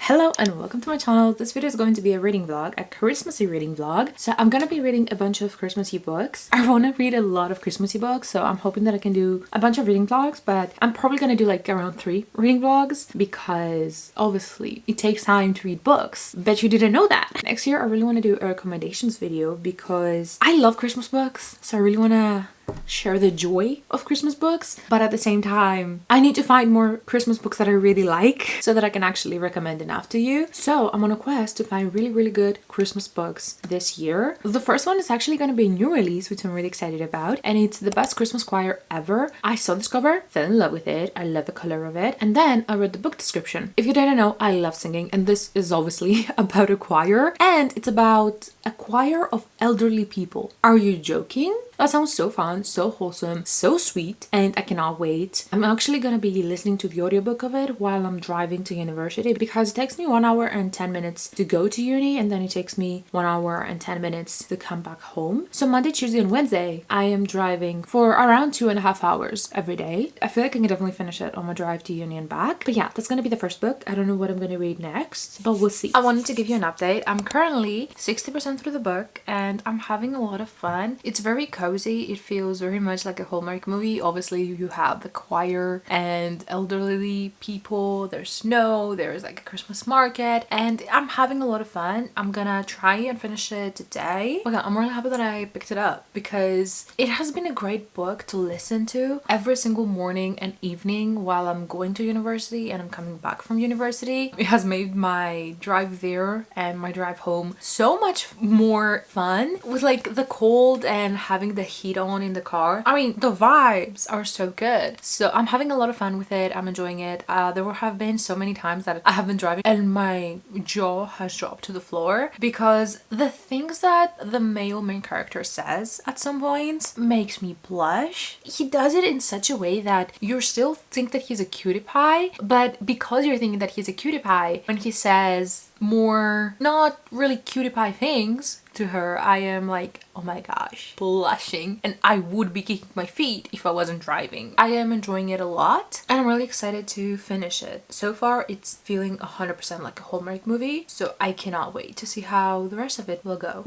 Hello and welcome to my channel. This video is going to be a reading vlog, a Christmassy reading vlog. So I'm gonna be reading a bunch of Christmassy books. I want to read a lot of Christmassy books, so I'm hoping that I can do a bunch of reading vlogs, but I'm probably gonna do like around 3 reading vlogs because obviously it takes time to read books. Bet you didn't know that. Next year I really want to do a recommendations video because I love Christmas books, so I really want to share the joy of Christmas books, but at the same time I need to find more Christmas books that I really like so that I can actually recommend enough to you. So I'm on a quest to find really good Christmas books this year. The first one is actually going to be a new release, which I'm really excited about, and it's The Best Christmas Choir Ever. I saw this cover, fell in love with it, I love the color of it, and then I read the book description. If you didn't know, I love singing, and this is obviously about a choir, and it's about a choir of elderly people. Are you joking? That sounds so fun, so wholesome, so sweet, and I cannot wait. I'm actually gonna be listening to the audiobook of it while I'm driving to university because it takes me 1 hour and 10 minutes to go to uni, and then it takes me 1 hour and 10 minutes to come back home. So Monday, Tuesday, and Wednesday, I am driving for around 2.5 hours every day. I feel like I can definitely finish it on my drive to uni and back. But yeah, that's gonna be the first book. I don't know what I'm gonna read next, but we'll see. I wanted to give you an update. I'm currently 60% through the book, and I'm having a lot of fun. It's very cozy. It feels very much like a Hallmark movie. Obviously you have the choir and elderly people, there's snow, there's like a Christmas market, and I'm having a lot of fun. I'm gonna try and finish it today. Okay, I'm really happy that I picked it up because it has been a great book to listen to every single morning and evening while I'm going to university and I'm coming back from university. It has made my drive there and my drive home so much more fun with like the cold and having the heat on in the car. I mean, the vibes are so good. So I'm having a lot of fun with it. I'm enjoying it. There have been so many times that I have been driving and my jaw has dropped to the floor because the things that the male main character says at some points makes me blush. He does it in such a way that you still think that he's a cutie pie, but because you're thinking that he's a cutie pie, when he says more not really cutie pie things to her, I am like, oh my gosh, blushing, and I would be kicking my feet if I wasn't driving. I am enjoying it a lot and I'm really excited to finish it. So far it's feeling 100% like a Hallmark movie, so I cannot wait to see how the rest of it will go.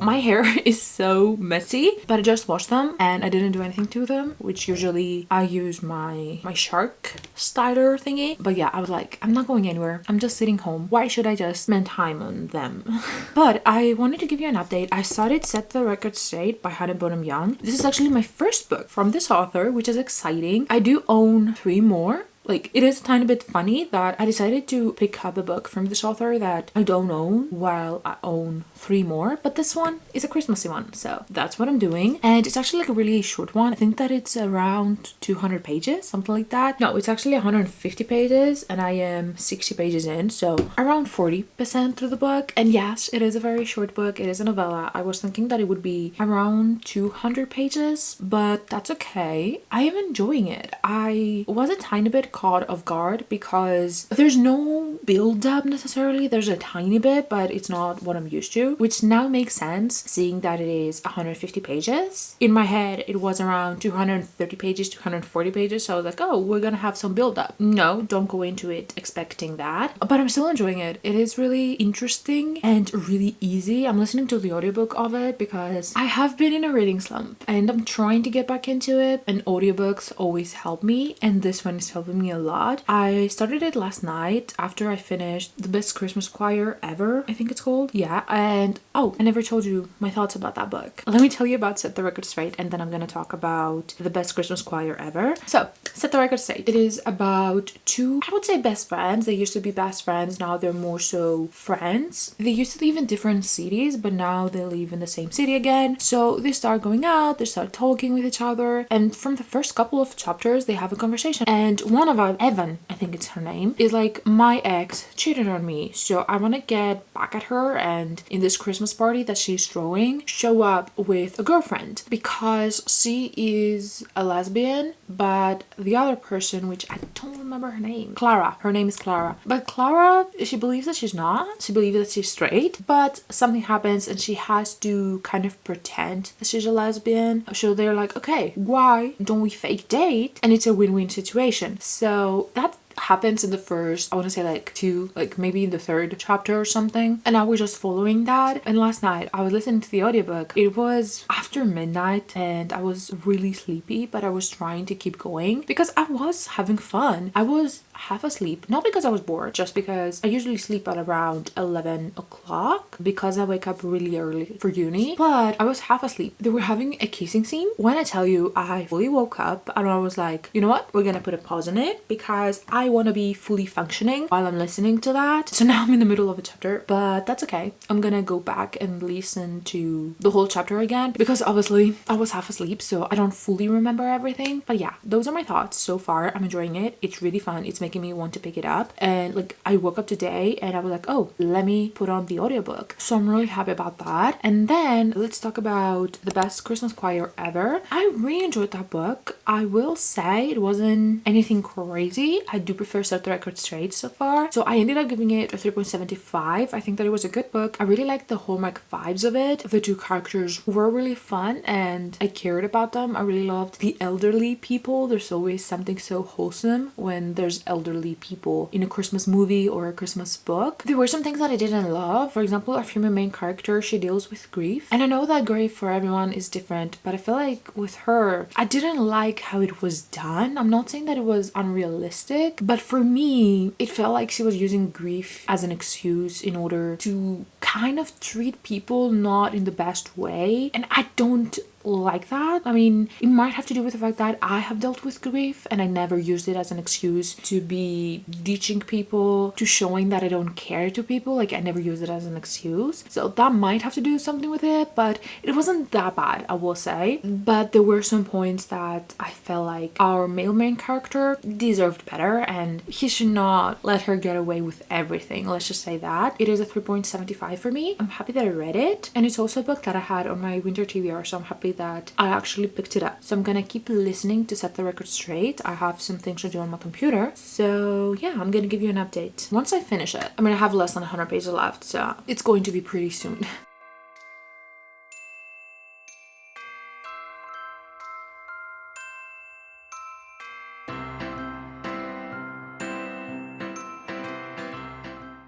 My hair is so messy, but I just washed them and I didn't do anything to them, which usually I use my shark styler thingy. But yeah, I was like, I'm not going anywhere. I'm just sitting home. Why should I just spend time on them? But I wanted to give you an update. I started Set the Record Straight by Hannah Bonam-Young. This is actually my first book from this author, which is exciting. I do own 3 more. Like, it is a tiny bit funny that I decided to pick up a book from this author that I don't own while I own 3 more, but this one is a Christmassy one, so that's what I'm doing. And it's actually like a really short one. I think that it's around 200 pages, something like that. No, it's actually 150 pages and I am 60 pages in, so around 40% through the book. And yes, it is a very short book. It is a novella. I was thinking that it would be around 200 pages, but that's okay. I am enjoying it. I was a tiny bit caught off guard because there's no build-up necessarily. There's a tiny bit, but it's not what I'm used to, which now makes sense seeing that it is 150 pages. In my head it was around 230 pages, 240 pages, so I was like, oh, we're gonna have some build-up. No, don't go into it expecting that, but I'm still enjoying it. It is really interesting and really easy. I'm listening to the audiobook of it because I have been in a reading slump and I'm trying to get back into it, and audiobooks always help me, and this one is helping me a lot. I started it last night after I finished The Best Christmas Choir Ever, I think it's called. Yeah, and oh, I never told you my thoughts about that book. Let me tell you about Set the Record Straight, and then I'm gonna talk about The Best Christmas Choir Ever. So, Set the Record Straight. It is about 2, I would say, best friends. They used to be best friends, now they're more so friends. They used to live in different cities, but now they live in the same city again. So they start going out, they start talking with each other, and from the first couple of chapters they have a conversation, and one of Evan, I think it's her name, is like my ex cheated on me, so I want to get back at her, and in this Christmas party that she's throwing, show up with a girlfriend because she is a lesbian, but the other person, which I don't remember her name, Clara, her name is Clara, but Clara, she believes that she's not, she believes that she's straight, but something happens and she has to kind of pretend that she's a lesbian. So they're like, okay, why don't we fake date? And it's a win-win situation. So that happens in the first, I want to say like two, like maybe in the third chapter or something, and I was just following that. And last night I was listening to the audiobook. It was after midnight and I was really sleepy, but I was trying to keep going because I was having fun. I was half asleep, not because I was bored, just because I usually sleep at around 11 o'clock because I wake up really early for uni, but I was half asleep. They were having a kissing scene. When I tell you, I fully woke up and I was like, you know what, we're gonna put a pause on it because I want to be fully functioning while I'm listening to that. So now I'm in the middle of a chapter, but that's okay. I'm gonna go back and listen to the whole chapter again because obviously I was half asleep, so I don't fully remember everything. But yeah, those are my thoughts so far. I'm enjoying it. It's really fun. It's making me want to pick it up. And like, I woke up today and I was like, oh, let me put on the audiobook. So I'm really happy about that. And then let's talk about the best Christmas choir ever. I really enjoyed that book. I will say it wasn't anything crazy. I do prefer Set the Record Straight so far. So I ended up giving it a 3.75. I think that it was a good book. I really liked the Hallmark vibes of it. The two characters were really fun and I cared about them. I really loved the elderly people. There's always something so wholesome when there's elderly people in a Christmas movie or a Christmas book. There were some things that I didn't love. For example, our female main character, she deals with grief. And I know that grief for everyone is different, but I feel like with her, I didn't like how it was done. I'm not saying that it was unrealistic, but for me, it felt like she was using grief as an excuse in order to kind of treat people not in the best way. And I don't like that. I mean, it might have to do with the fact that I have dealt with grief and I never used it as an excuse to be ditching people, to showing that I don't care to people. Like, I never used it as an excuse. So that might have to do something with it, but it wasn't that bad, I will say. But there were some points that I felt like our male main character deserved better and he should not let her get away with everything. Let's just say that. It is a 3.75 for me. I'm happy that I read it, and it's also a book that I had on my winter TBR, so I'm happy that I actually picked it up. So I'm gonna keep listening to Set the Record Straight. I have some things to do on my computer, so yeah, I'm gonna give you an update once I finish it. I'm gonna have less than 100 pages left, so it's going to be pretty soon.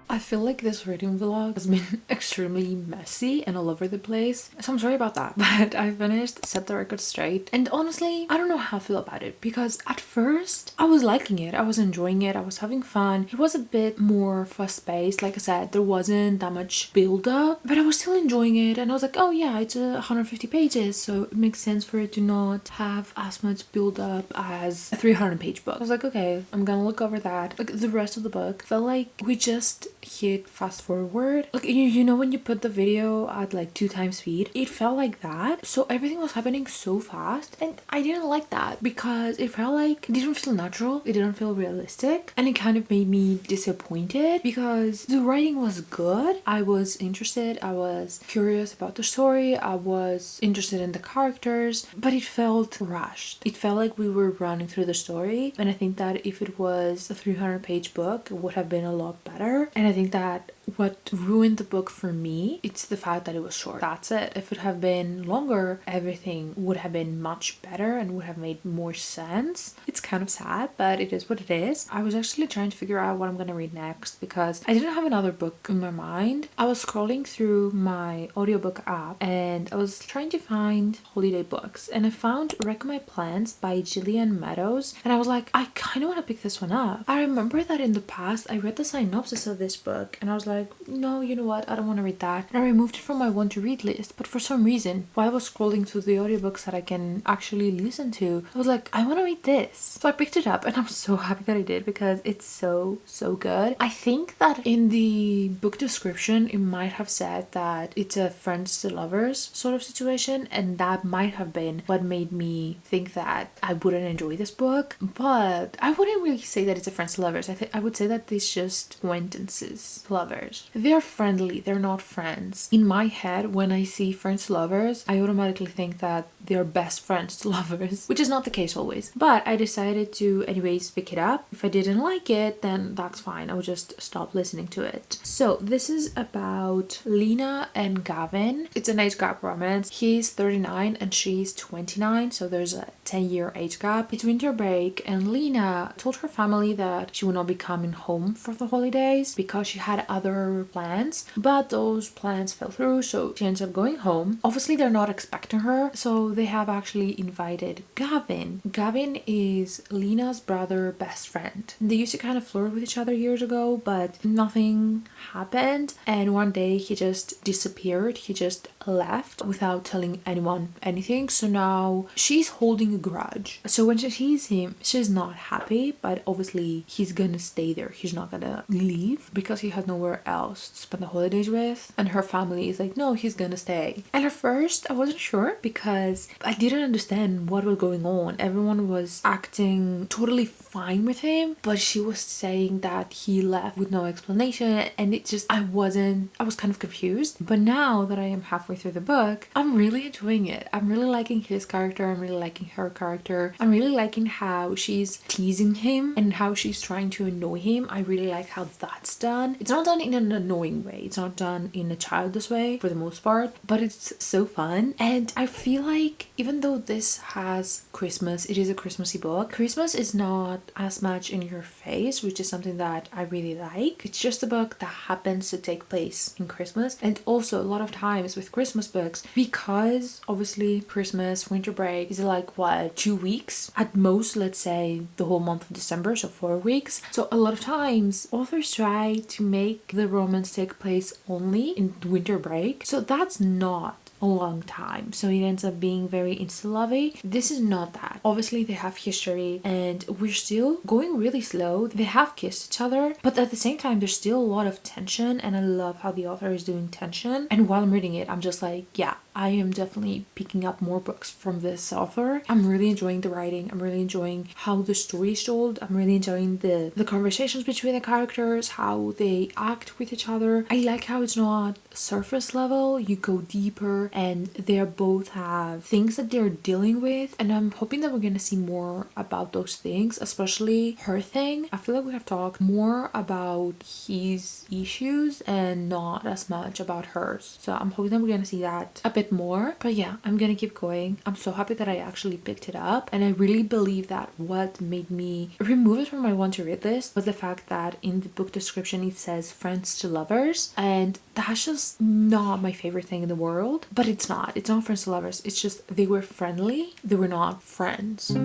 I feel like this reading vlog has been extremely messy and all over the place, so I'm sorry about that, but I finished Set the Record Straight, and honestly, I don't know how I feel about it because at first I was liking it, I was enjoying it, I was having fun. It was a bit more fast-paced, like I said, there wasn't that much build-up, but I was still enjoying it, and I was like, oh yeah, it's 150 pages, so it makes sense for it to not have as much build-up as a 300-page book. I was like, okay, I'm gonna look over that. Like, the rest of the book felt like we just hit fast forward. Like, you know when you put the video at like 2 times speed, it felt like that. So everything was happening so fast and I didn't like that because it felt like it didn't feel natural, it didn't feel realistic, and it kind of made me disappointed because the writing was good. I was interested, I was curious about the story, I was interested in the characters, but it felt rushed. It felt like we were running through the story, and I think that if it was a 300-page book, it would have been a lot better. And I think that what ruined the book for me, it's the fact that it was short. That's it. If it had been longer, everything would have been much better and would have made more sense. It's kind of sad, but it is what it is. I was actually trying to figure out what I'm gonna read next because I didn't have another book in my mind. I was scrolling through my audiobook app and I was trying to find holiday books, and I found Wreck My Plans by Jillian Meadows, and I was like, I kind of want to pick this one up. I remember that in the past I read the synopsis of this book and I was like, like, no, you know what, I don't want to read that. And I removed it from my want to read list. But for some reason, while I was scrolling through the audiobooks that I can actually listen to, I was like, I want to read this. So I picked it up and I'm so happy that I did because it's so good. I think that in the book description it might have said that it's a friends to lovers sort of situation, and that might have been what made me think that I wouldn't enjoy this book. But I wouldn't really say that it's a friends to lovers. I would say that it's just acquaintances to lovers. They're friendly, they're not friends. In my head, when I see friends to lovers, I automatically think that they're best friends to lovers, which is not the case always. But I decided to anyways pick it up. If I didn't like it, then that's fine. I would just stop listening to it. So this is about Lena and Gavin. It's an age gap romance. He's 39 and she's 29, so there's a 10-year age gap. It's winter break and Lena told her family that she would not be coming home for the holidays because she had other plans, but those plans fell through, so she ends up going home. Obviously they're not expecting her, so they have actually invited Gavin. Gavin is Lena's brother best friend. They used to kind of flirt with each other years ago, but nothing happened, and one day he just disappeared. He just left without telling anyone anything, so now she's holding a grudge. So when she sees him, she's not happy, but obviously he's gonna stay there. He's not gonna leave because he has nowhere else to spend the holidays with, and her family is like, no, he's gonna stay. And at first I wasn't sure because I didn't understand what was going on. Everyone was acting totally fine with him, but she was saying that he left with no explanation, and it just, I was kind of confused. But now that I am halfway through the book, I'm really enjoying it. I'm really liking his character, I'm really liking her character, I'm really liking how she's teasing him and how she's trying to annoy him. I really like how that's done. It's not done in an annoying way, it's not done in a childish way for the most part, but it's so fun. And I feel like even though this has Christmas, it is a Christmassy book, Christmas is not as much in your face, which is something that I really like. It's just a book that happens to take place in Christmas. And also a lot of times with Christmas books, because obviously Christmas, winter break is like what, 2 weeks at most, let's say the whole month of December, so 4 weeks. So a lot of times authors try to make the romance take place only in winter break, so that's not a long time, so it ends up being very insta-lovey. This is not that. Obviously they have history and we're still going really slow. They have kissed each other, but at the same time there's still a lot of tension, and I love how the author is doing tension. And while I'm reading it, I'm just like, yeah, I am definitely picking up more books from this author. I'm really enjoying the writing, I'm really enjoying how the story is told, I'm really enjoying the conversations between the characters, how they act with each other. I like how it's not surface level, you go deeper, and they both have things that they're dealing with, and I'm hoping that we're gonna see more about those things, especially her thing. I feel like we have talked more about his issues and not as much about hers, so I'm hoping that we're gonna see that a bit more. But yeah, I'm gonna keep going. I'm so happy that I actually picked it up, and I really believe that what made me remove it from my want to read list was the fact that in the book description it says friends to lovers, and that's just not my favorite thing in the world. But it's not friends to lovers, it's just they were friendly, they were not friends.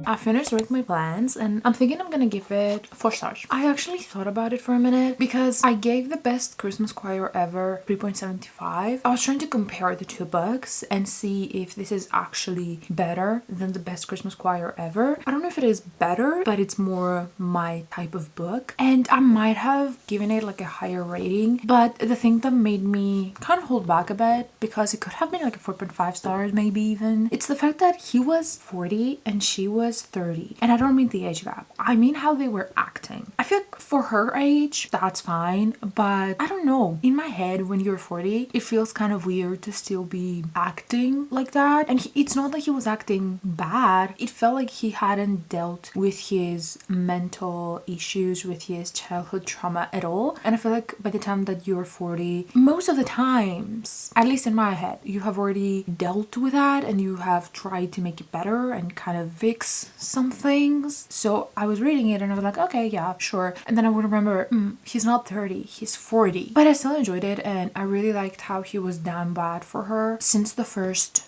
I finished with my plans and I'm thinking I'm gonna give it 4 stars. I actually thought about it for a minute because I gave the best Christmas choir ever 3.75. I was trying to compare the two books and see if this is actually better than the best Christmas choir ever. I don't know if it is better, but it's more my type of book, and I might have given it like a higher rating. But the thing that made me kind of hold back a bit, because it could have been like a 4.5 stars maybe even, it's the fact that he was 40 and she was 30. And I don't mean the age gap, I mean how they were acting. I feel like for her age that's fine, but I don't know, in my head when you're 40 it feels kind of weird to still be acting like that. And it's not like he was acting bad, it felt like he hadn't dealt with his mental issues, with his childhood trauma at all. And I feel like by the time that you're 40, most of the times, at least in my head, you have already dealt with that and you have tried to make it better and kind of fix some things. So I was reading it and I was like, okay, yeah, sure. And then I would remember, he's not 30, he's 40. But I still enjoyed it, and I really liked how he was down bad for her. Since the first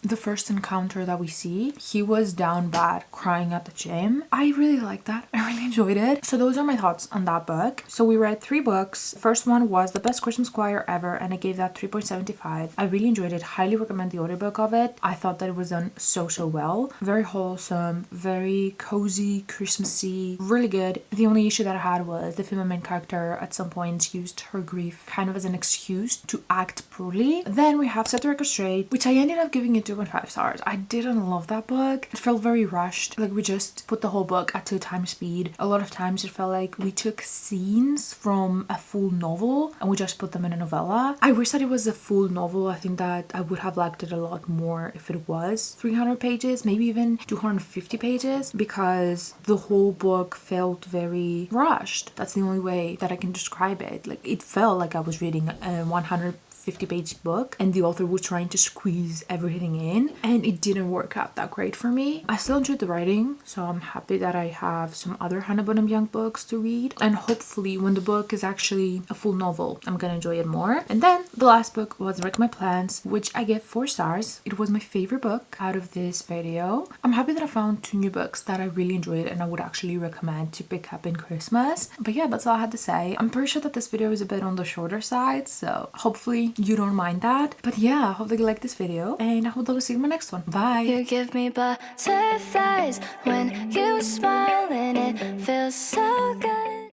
encounter that we see, he was down bad, crying at the gym. I really liked that. I really enjoyed it. So those are my thoughts on that book. So we read 3 books. First one was The Best Christmas Choir Ever, and I gave that 3.75. I really enjoyed it. Highly recommend the audiobook of it. I thought that it was done so well. Very wholesome, very cozy, Christmassy, really good. The only issue that I had was the female main character at some point used her grief kind of as an excuse to act poorly. Then we have Set the Record Straight, which I ended up giving it 2.5 stars. I didn't love that book. It felt very rushed. Like we just put the whole book at 2 times speed. A lot of times it felt like we took scenes from a full novel and we just put them in a novella. I wish that it was a full novel. I think that I would have liked it a lot more if it was 300 pages, maybe even 250 pages, because the whole book felt very rushed. That's the only way that I can describe it. Like it felt like I was reading a 150-page book and the author was trying to squeeze everything in, and it didn't work out that great for me. I still enjoyed the writing, so I'm happy that I have some other Hannah Bonam-Young books to read, and hopefully when the book is actually a full novel, I'm gonna enjoy it more. And then the last book was Wreck My Plans, which I gave 4 stars. It was my favorite book out of this video. I'm happy that I found 2 new books that I really enjoyed and I would actually recommend to pick up in Christmas. But yeah, that's all I had to say. I'm pretty sure that this video is a bit on the shorter side, so hopefully you don't mind that. But yeah, I hope that you like this video, and I hope that I'll see you in my next one. Bye! You give me butterflies when you smile, and it feels so good.